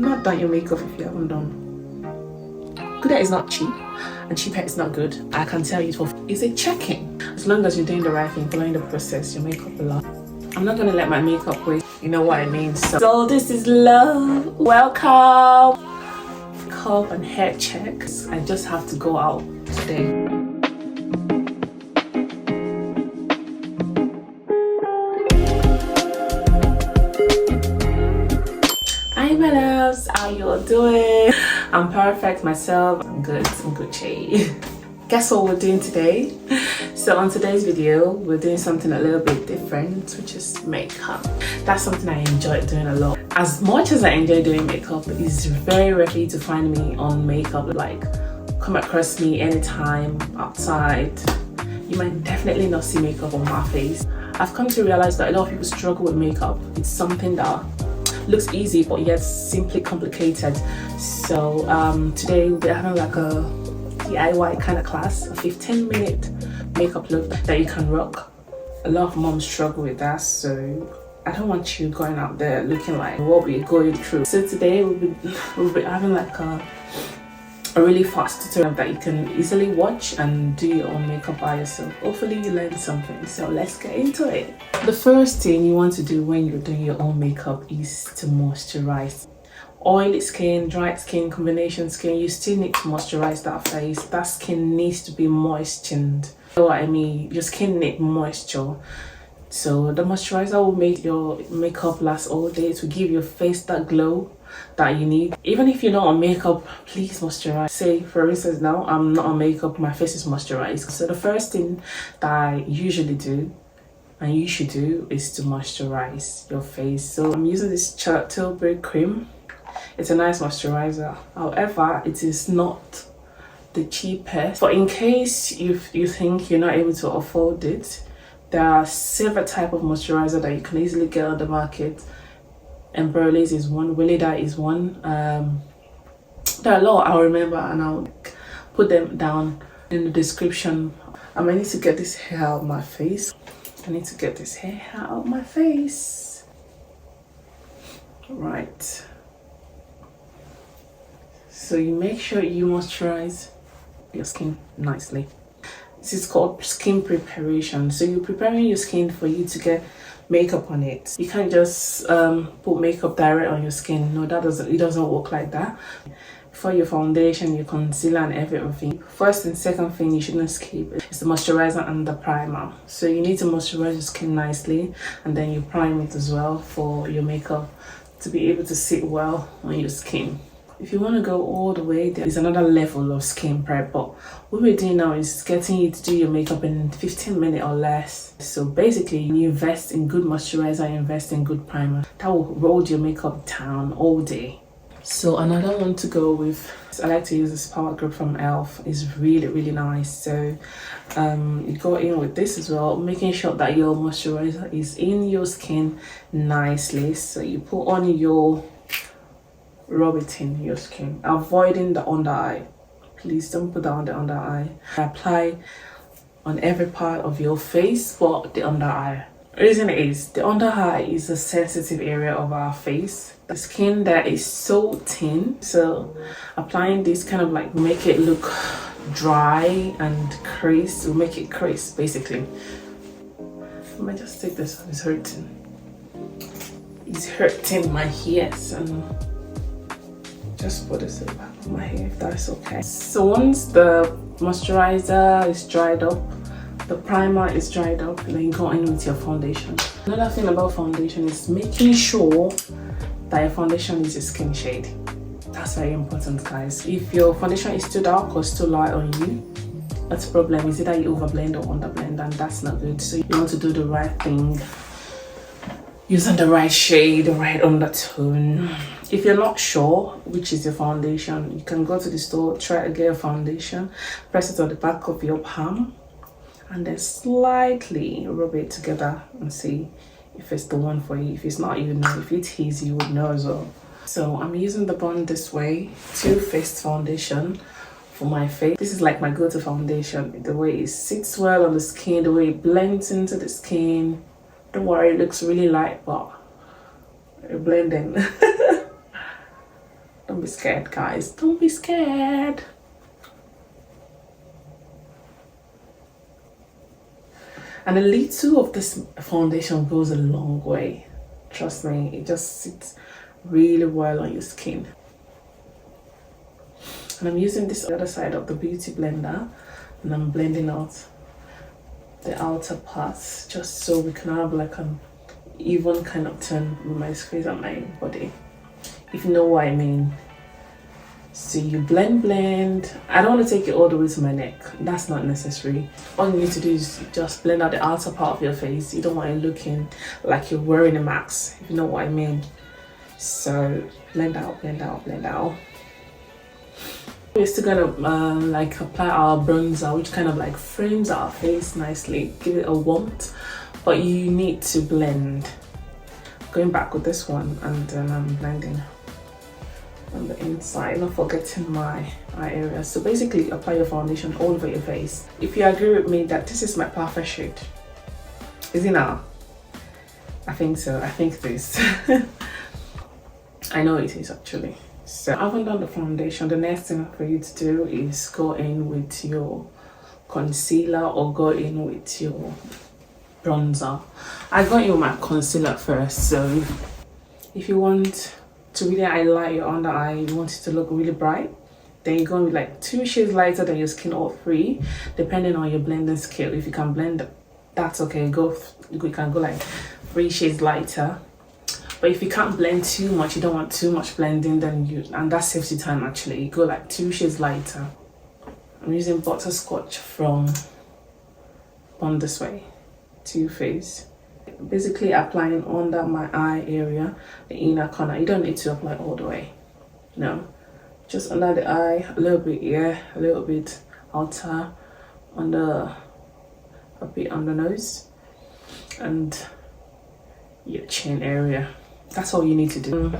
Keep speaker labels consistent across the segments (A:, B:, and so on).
A: Not done your makeup if you haven't done. Good hair is not cheap, and cheap hair is not good. I can tell you for is it checking. As long as you're doing the right thing, following the process, your makeup will last. I'm not gonna let my makeup waste. You know what I mean. So this is love. Welcome. Makeup and hair checks. I just have to go out today. Hi my loves, how you all doing? I'm perfect myself. I'm good shade. Guess what we're doing today? So on today's video, we're doing something a little bit different, which is makeup. That's something I enjoy doing a lot. As much as I enjoy doing makeup, it's very rare to find me on makeup. Like, come across me anytime outside, you might definitely not see makeup on my face. I've come to realize that a lot of people struggle with makeup. It's something that looks easy but yet simply complicated. So today we'll be having like a DIY kind of class, a 15-minute makeup look that you can rock. A lot of moms struggle with that, so I don't want you going out there looking like what we're going through. So today we'll be having like a really fast tutorial that you can easily watch and do your own makeup by yourself. Hopefully you learned something, so let's get into it. The first thing you want to do when you're doing your own makeup is to moisturize. Oily skin, dry skin, combination skin, you still need to moisturize that face. That skin needs to be moistened. You know what I mean? Your skin needs moisture. So the moisturizer will make your makeup last all day. To give your face that glow that you need. Even if you're not on makeup, please moisturize. Say for instance now, I'm not on makeup, my face is moisturized. So the first thing that I usually do and you should do is to moisturize your face. So I'm using this Tilbury cream. It's a nice moisturizer. However, it is not the cheapest. But in case you think you're not able to afford it, there are several types of moisturizer that you can easily get on the market. Embryolase is one, Willida is one. There are a lot I'll remember and I'll put them down in the description. I might need to get this hair out of my face. I need to get this hair out of my face. Right. So you make sure you moisturize your skin nicely. This is called skin preparation. So you're preparing your skin for you to get makeup on it. You can't just put makeup direct on your skin. No, it doesn't work like that. For your foundation, your concealer and everything, first and second thing you shouldn't skip is the moisturizer and the primer. So you need to moisturize your skin nicely and then you prime it as well for your makeup to be able to sit well on your skin. If you want to go all the way, there is another level of skin prep, but what we're doing now is getting you to do your makeup in 15 minutes or less. So basically, you invest in good moisturizer, invest in good primer. That will hold your makeup down all day. So another one to go with, I like to use this Power Grip from e.l.f. It's really nice. So you go in with this as well, making sure that your moisturizer is in your skin nicely. So you put on your, rub it in your skin, avoiding the under eye. Please don't put that on the under eye. Apply on every part of your face but the under eye. Reason is the under eye is a sensitive area of our face. The skin there is so thin, so applying this kind of like make it look dry and crease, will make it crease basically. I might just take this off. It's hurting my ears, and just put this in the back of my hair if that's okay. So once the moisturizer is dried up, the primer is dried up, and then you go in with your foundation. Another thing about foundation is making sure that your foundation is your skin shade. That's very important, guys. If your foundation is too dark or too light on you, that's a problem. It's either you overblend or underblend, and that's not good. So you want to do the right thing, using the right shade, the right undertone. If you're not sure which is your foundation, you can go to the store, try to get a foundation, press it on the back of your palm, and then slightly rub it together and see if it's the one for you. If it's not, you know. If it is, you would know as well. So I'm using the Born This Way Too Faced foundation for my face. This is like my go-to foundation. The way it sits well on the skin, the way it blends into the skin. Don't worry, it looks really light, but it blends in. Don't be scared, guys. Don't be scared. And a little of this foundation goes a long way. Trust me, it just sits really well on your skin. And I'm using this other side of the beauty blender, and I'm blending out the outer parts just so we can have like an even kind of tone with my face and my body, if you know what I mean. So you blend. I don't want to take it all the way to my neck. That's not necessary. All you need to do is just blend out the outer part of your face. You don't want it looking like you're wearing a mask, if you know what I mean. So blend out. We're still gonna like apply our bronzer, which kind of like frames our face nicely, give it a warmth, but you need to blend. Going back with this one, and then I'm blending on the inside, not forgetting my eye area. So basically apply your foundation all over your face. If you agree with me that this is my perfect shade, is it now? I think so. I think this. I know it is actually. So I haven't done the foundation. The next thing for you to do is go in with your concealer or go in with your bronzer. I got in with my concealer first. So if you want to really highlight your under eye, you want it to look really bright, then you're going with like 2 shades lighter than your skin, or 3, depending on your blending skill. If you can blend, that's okay. You can go like 3 shades lighter. But if you can't blend too much, you don't want too much blending, then and that's safety time actually, you go like 2 shades lighter. I'm using butterscotch from Born This Way Too Faced. Basically applying under my eye area, the inner corner. You don't need to apply all the way, no, just under the eye, a little bit here, a little bit outer, under a bit on the nose, and your chin area. That's all you need to do.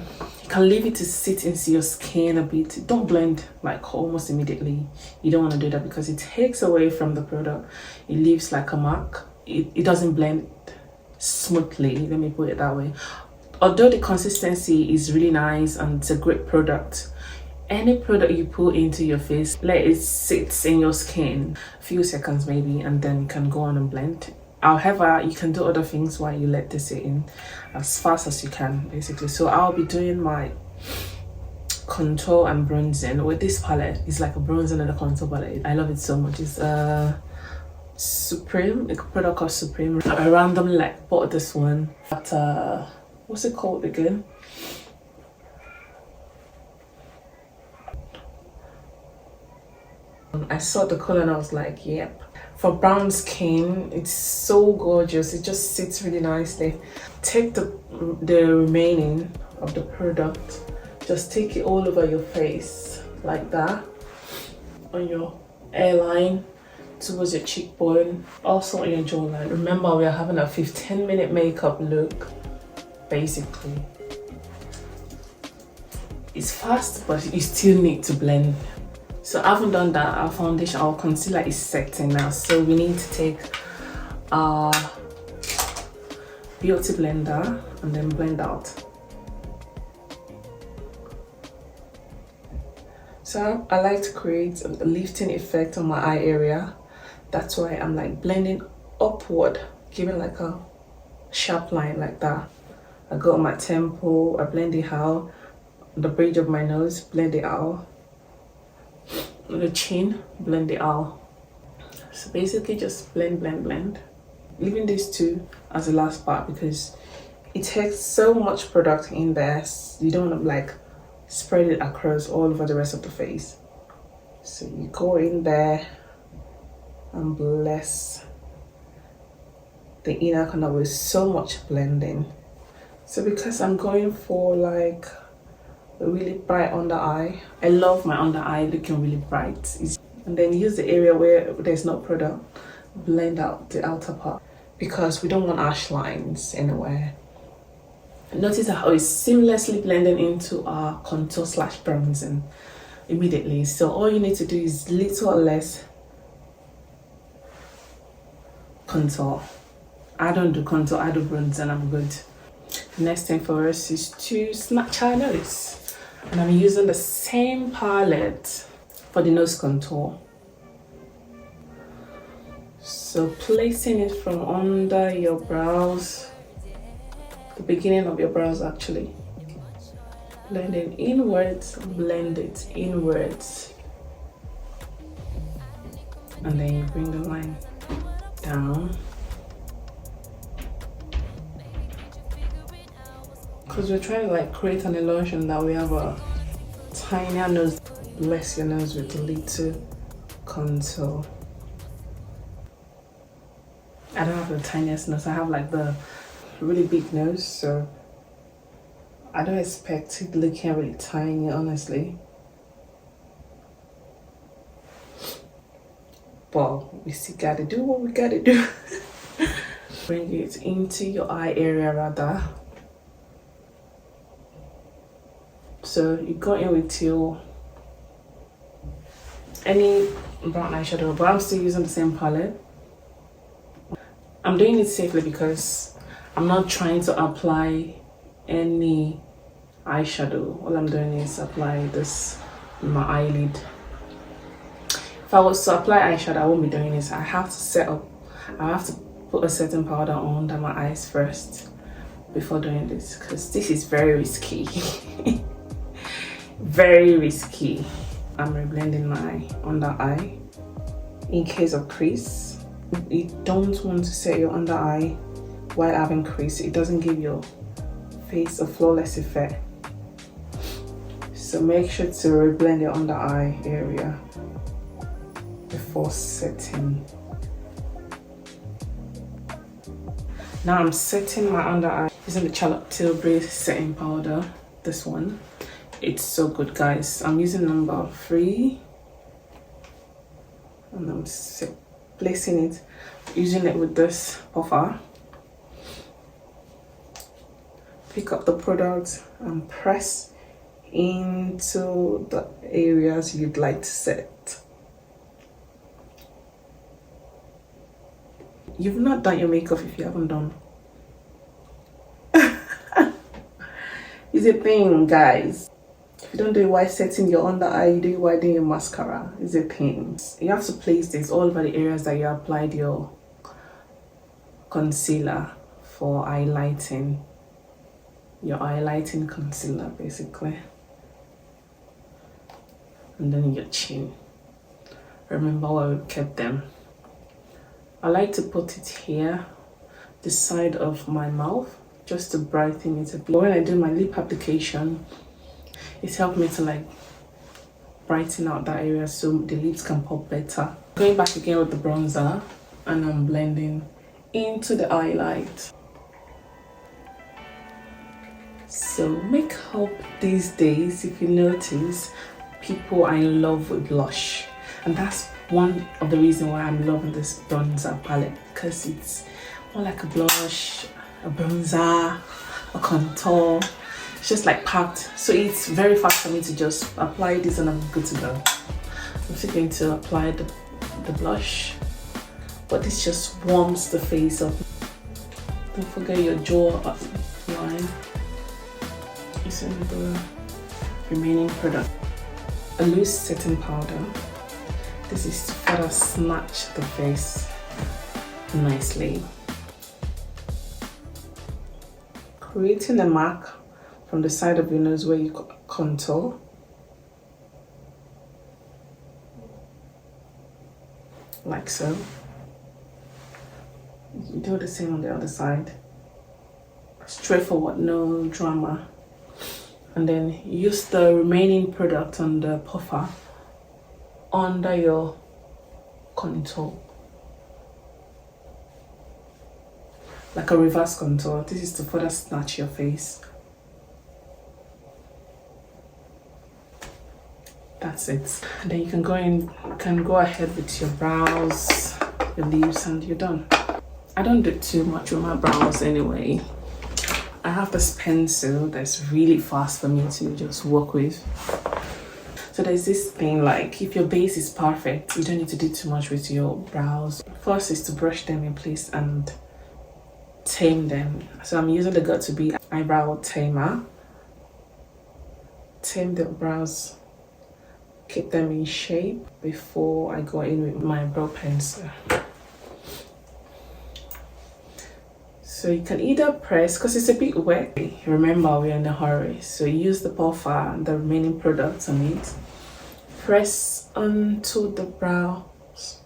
A: You can leave it to sit into your skin a bit. Don't blend like almost immediately. You don't want to do that because it takes away from the product. It leaves like a mark. It doesn't blend smoothly, let me put it that way. Although the consistency is really nice and it's a great product, any product you put into your face, let it sit in your skin a few seconds maybe, and then you can go on and blend. However, you can do other things while you let this sit in as fast as you can, basically. So I'll be doing my contour and bronzing with this palette. It's like a bronzing and a contour palette. I love it so much. It's Supreme, a product called Supreme. I randomly like bought this one at what's it called again? I saw the color and I was like, yep. For brown skin, it's so gorgeous. It just sits really nicely. Take the remaining of the product, just take it all over your face like that, on your hairline, towards your cheekbone, also on your jawline. Remember, we are having a 15-minute makeup look, basically. It's fast, but you still need to blend. So I haven't done that. Our foundation, our concealer is setting now, so we need to take our beauty blender and then blend out. So I like to create a lifting effect on my eye area. That's why I'm like blending upward, giving like a sharp line like that. I go on my temple, I blend it out, the bridge of my nose, blend it out, the chin, blend it out. So basically just blend, leaving these two as the last part because it takes so much product in there. You don't want to like spread it across all over the rest of the face. So you go in there and bless the inner corner with so much blending. So because I'm going for like a really bright under eye, I love my under eye looking really bright. And then use the area where there's no product, blend out the outer part because we don't want harsh lines anywhere. Notice how it's seamlessly blending into our contour slash bronzing immediately. So all you need to do is little less contour. I don't do contour, I do bronze and I'm good. Next thing for us is to snatch our nose. And I'm using the same palette for the nose contour. So placing it from under your brows, the beginning of your brows actually. Blend it inwards, blend it inwards. And then you bring the line down. Because we're trying to like create an illusion that we have a tinier nose. Bless your nose with a little contour. I don't have the tiniest nose, I have like the really big nose, so I don't expect it looking really tiny, honestly. But we still gotta do what we gotta do. Bring it into your eye area rather. So you go in with your any brown eyeshadow, but I'm still using the same palette. I'm doing it safely because I'm not trying to apply any eyeshadow. All I'm doing is apply this on my eyelid. If I was to apply eyeshadow, I won't be doing this. I have to put a setting powder on under my eyes first before doing this, because this is very risky. Very risky. I'm reblending my under eye in case of crease. You don't want to set your under eye while having crease. It doesn't give your face a flawless effect. So make sure to reblend your under eye area before setting. Now I'm setting my under eye using the Charlotte Tilbury setting powder. This one, it's so good, guys. I'm using number 3, and I'm placing it, using it with this puffer. Pick up the product and press into the areas you'd like to set. You've not done your makeup if you haven't done. It's a thing, guys. If you don't do it while setting your under eye, you do it while doing your mascara. It's a thing. You have to place this all over the areas that you applied your concealer for highlighting. Your highlighting concealer, basically. And then your chin. Remember where we kept them. I like to put it here, the side of my mouth, just to brighten it a bit. When I do my lip application, it's helped me to like brighten out that area so the lips can pop better. Going back again with the bronzer, and I'm blending into the highlight. So makeup these days, if you notice, people are in love with blush, and that's one of the reasons why I'm loving this bronzer palette, because it's more like a blush, a bronzer, a contour. It's just like packed, so it's very fast for me to just apply this and I'm good to go. I'm still going to apply the blush, but this just warms the face up. Don't forget your jaw line. Using the remaining product, a loose setting powder. This is to further snatch the face nicely. Creating a mark from the side of your nose where you contour. Like so. You do the same on the other side. Straightforward, no drama. And then use the remaining product on the puffer under your contour, like a reverse contour. This is to further snatch your face. That's it. And then you can go ahead with your brows, your lips, and you're done. I don't do too much with my brows anyway. I have this pencil that's really fast for me to just work with. So there's this thing, like if your base is perfect, you don't need to do too much with your brows. First is to brush them in place and tame them. So I'm using the Got2b eyebrow tamer. tame the brows, keep them in shape before I go in with my brow pencil. So you can either press, because it's a bit wet. Remember, we're in a hurry, so use the puffer and the remaining products on it. Press onto the brows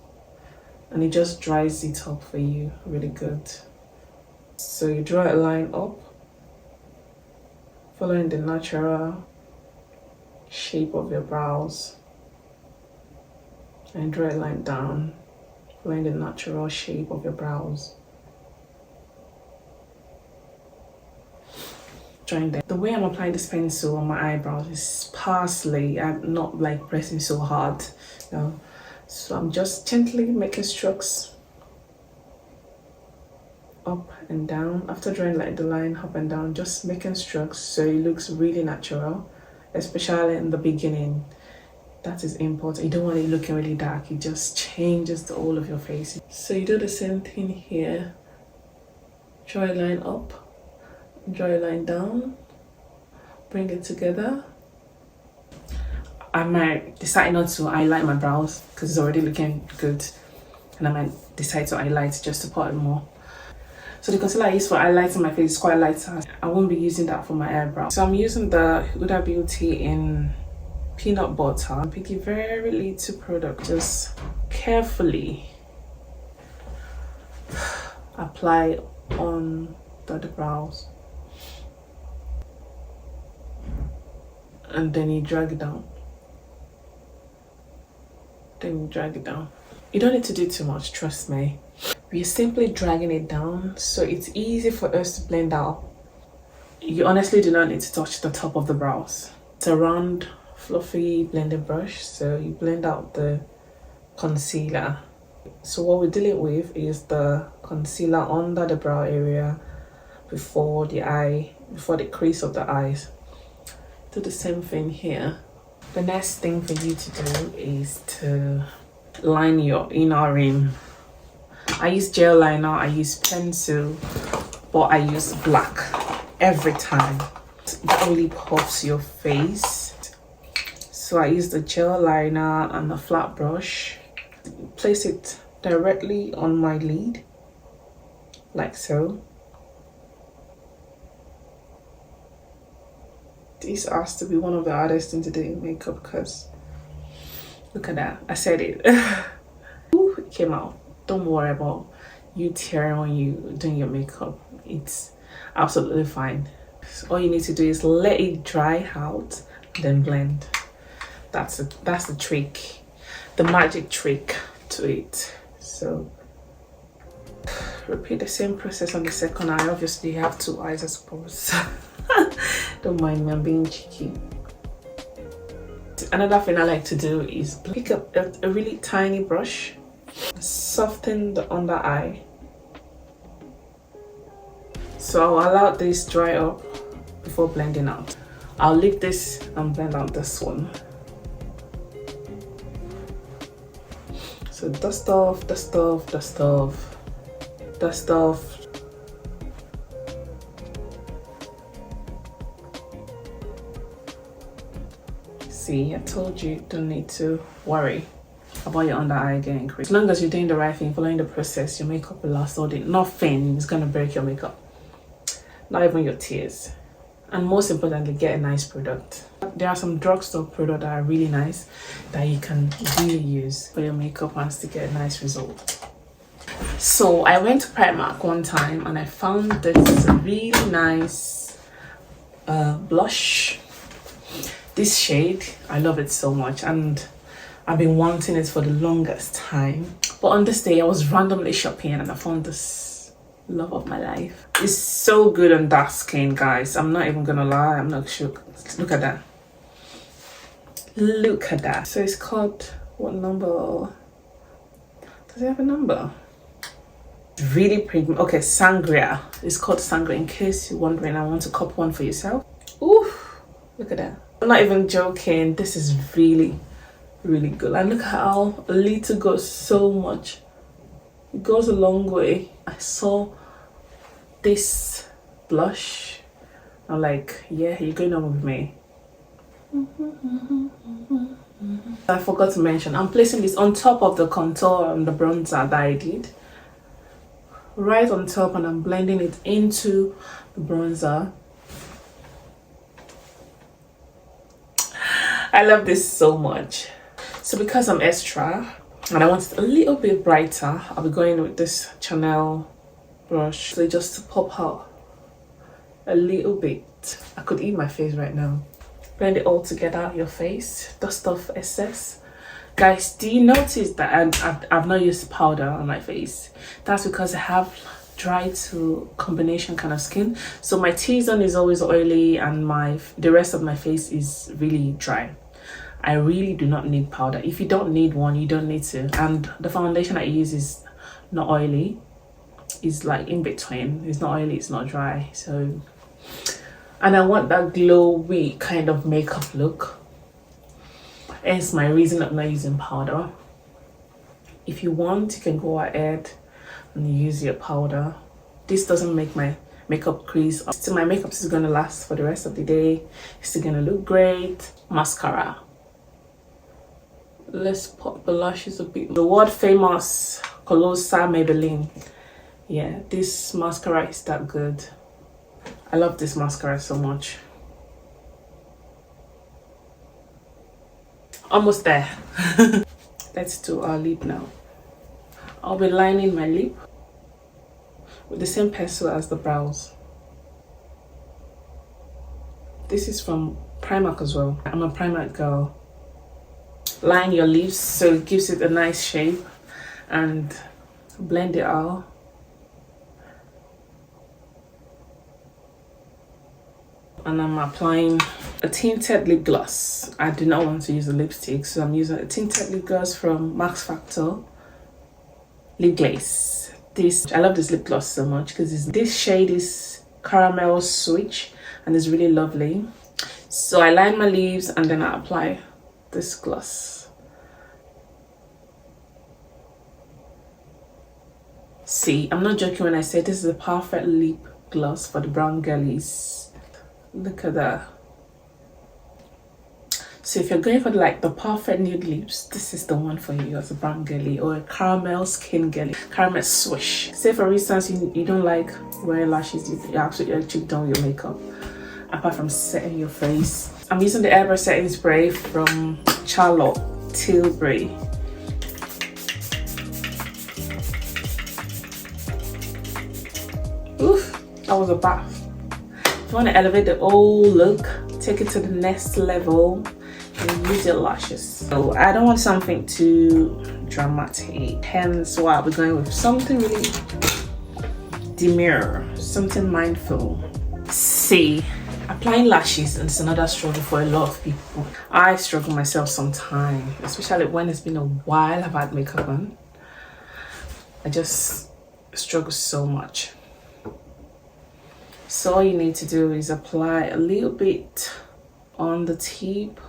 A: and it just dries it up for you really good. So you draw a line up, following the natural shape of your brows, and draw a line down, following the natural shape of your brows. Join them. The way I'm applying this pencil on my eyebrows is sparsely. I'm not like pressing so hard, you know. So I'm just gently making strokes up and down. After drawing like the line up and down, just making strokes so it looks really natural, especially in the beginning. That is important. You don't want it looking really dark. It just changes the whole of your face. So you do the same thing here. Draw a line up, draw a line down, bring it together. I might decide not to highlight my brows because it's already looking good, and I might decide to highlight just to put it more. So the concealer I use for highlighting my face is quite lighter. I won't be using that for my eyebrows. So I'm using the Huda Beauty in peanut butter. I'm picking very little product, just carefully apply on the brows. And then you drag it down. Then you drag it down. You don't need to do too much, trust me. We're simply dragging it down so it's easy for us to blend out. You honestly do not need to touch the top of the brows. It's a round, fluffy blending brush, so you blend out the concealer. So what we're dealing with is the concealer under the brow area before the eye, before the crease of the eyes. Do the same thing here. The next thing for you to do is to line your inner rim. I use gel liner, I use pencil, but I use black every time. That really puffs your face. So I use the gel liner and the flat brush. Place it directly on my lid, like so. This has to be one of the hardest things to do in makeup because look at that, I said it. Ooh, it came out. Don't worry about you tearing when you doing your makeup. It's absolutely fine. So all you need to do is let it dry out, then blend. That's the trick, the magic trick to it. So repeat the same process on the second eye. Obviously you have two eyes, I suppose. Don't mind me, I'm being cheeky. Another thing I like to do is pick up a really tiny brush, soften the under eye. So I'll allow this dry up before blending out. I'll leave this and blend out this one. So dust off, dust off, dust off, dust off. See, I told you, don't need to worry about your under eye getting creased. As long as you're doing the right thing, following the process, your makeup will last all day. Nothing is gonna break your makeup, not even your tears. And most importantly, get a nice product. There are some drugstore products that are really nice that you can really use for your makeup and still get a nice result. So I went to Primark one time and I found this really nice blush. This shade, I love it so much and I've been wanting it for the longest time. But on this day, I was randomly shopping and I found this love of my life. It's so good on dark skin, guys. I'm not even gonna lie, I'm not sure. Look at that. Look at that. So it's called, what number? Does it have a number? Really pretty. Okay, Sangria. It's called Sangria. In case you're wondering, I want to cop one for yourself. Ooh, look at that. I'm not even joking. This is really, really good. And look how a little goes so much. It goes a long way. I saw this blush. I'm like, yeah, you're going on with me. I forgot to mention, I'm placing this on top of the contour and the bronzer that I did. Right on top, and I'm blending it into the bronzer. I love this so much. So because I'm extra and I want it a little bit brighter, I'll be going with this Chanel brush. So just to pop out a little bit. I could eat my face right now. Blend it all together, your face, dust off excess. Guys, do you notice that I've not used powder on my face? That's because I have dry to combination kind of skin. So my T-zone is always oily and the rest of my face is really dry. I really do not need powder. If you don't need one, you don't need to. And the foundation I use is not oily. It's like in between. It's not oily, it's not dry. So, and I want that glowy kind of makeup look. Hence my reason of not using powder. If you want, you can go ahead and use your powder. This doesn't make my makeup crease. So my makeup is gonna last for the rest of the day. It's still gonna look great. Mascara. Let's pop the lashes a bit. The world famous Colossal Maybelline. Yeah, this mascara is that good. I love this mascara so much. Almost there. Let's do our lip now. I'll be lining my lip with the same pencil as the brows. This is from Primark as well. I'm a Primark girl. Line your lips so it gives it a nice shape and blend it out. And I'm applying a tinted lip gloss. I do not want to use a lipstick, so I'm using a tinted lip gloss from Max Factor lip glaze. I love this lip gloss so much because this shade is caramel switch and it's really lovely. So I line my lips and then I apply this gloss. See, I'm not joking when I say this is a perfect lip gloss for the brown girlies. Look at that. So if you're going for like the perfect nude lips, this is the one for you as a brown girly or a caramel skin girly. Caramel swish. Say for instance you don't like wearing lashes, you absolutely chip down your makeup apart from setting your face. I'm using the Airbrush setting spray from Charlotte Tilbury. Oof, that was a bath. If you want to elevate the whole look, take it to the next level and use your lashes. So I don't want something too dramatic, hence why I'll be going with something really demure, something mindful. See, applying lashes is another struggle for a lot of people. I struggle myself sometimes, especially when it's been a while I've had makeup on. I just struggle so much. So all you need to do is apply a little bit on the tip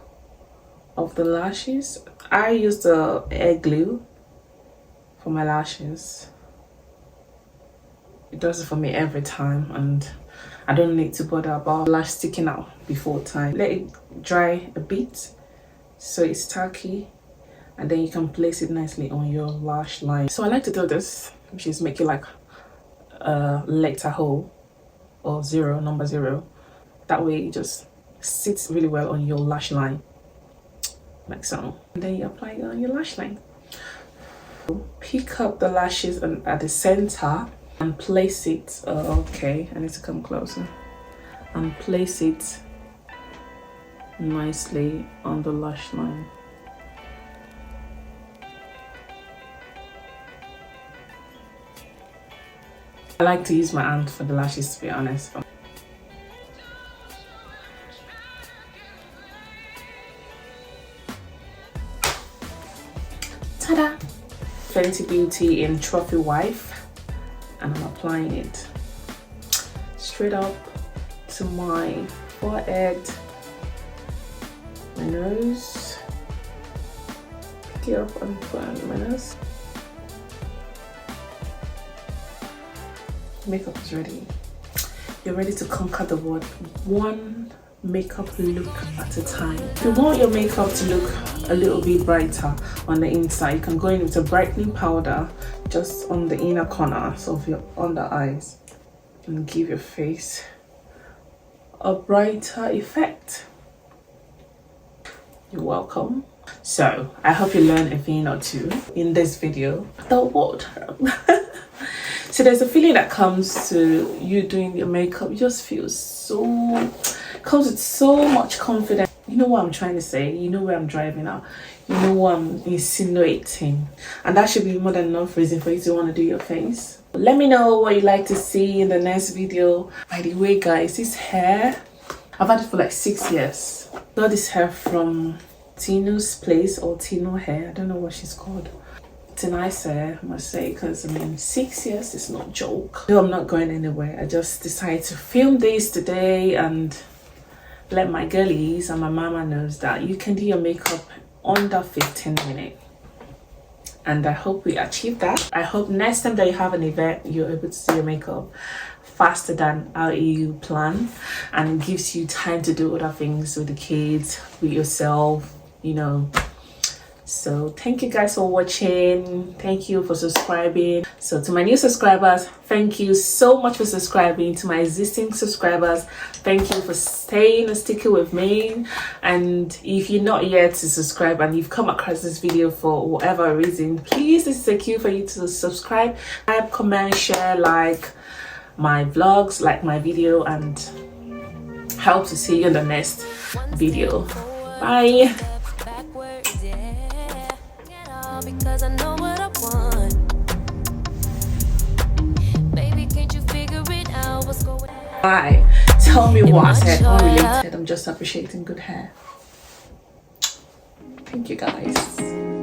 A: of the lashes. I use the hair glue for my lashes. It does it for me every time and I don't need to bother about lash sticking out before time. Let it dry a bit so it's tacky and then you can place it nicely on your lash line. So I like to do this, which is make it like a letter hole or zero, number 0. That way it just sits really well on your lash line, like so. And then you apply it on your lash line. Pick up the lashes at the center and place it, okay, I need to come closer, and place it nicely on the lash line. I like to use my hand for the lashes, to be honest. Ta-da! Fenty Beauty in Trophy Wife, and I'm applying it straight up to my forehead, my nose. Pick it up and put it on my nose. Makeup is ready. You're ready to conquer the world one makeup look at a time. If you want your makeup to look a little bit brighter on the inside, you can go in with a brightening powder just on the inner corners of your under eyes and give your face a brighter effect. You're welcome. So I hope you learned a thing or two in this video. The wardrobe. So there's a feeling that comes to you doing your makeup. You just feel comes with so much confidence. You know what I'm trying to say, you know where I'm driving at, you know what I'm insinuating, and that should be more than enough reason for you to want to do your face. Let me know what you'd like to see in the next video. By the way guys, this hair, I've had it for like 6 years. Got this hair from Tino's place, or Tino hair, I don't know what she's called. It's a nice hair, I must say, because I mean 6 years is no joke. No, I'm not going anywhere. I just decided to film this today and let my girlies and my mama knows that you can do your makeup under 15 minutes. And I hope we achieve that. I hope next time that you have an event, you're able to do your makeup faster than how you plan, and it gives you time to do other things with the kids, with yourself, you know. So thank you guys for watching. Thank you for subscribing. So to my new subscribers, thank you so much for subscribing. To my existing subscribers, thank you for staying and sticking with me. And if you're not yet to subscribe and you've come across this video for whatever reason, please, this is a cue for you to subscribe, comment, share, like my vlogs, like my video, and hope to see you in the next video. Bye. Because I know what I want. Baby, can't you figure it out? What's going on? Bye. Tell me what I said unrelated. I'm just appreciating good hair. Thank you guys.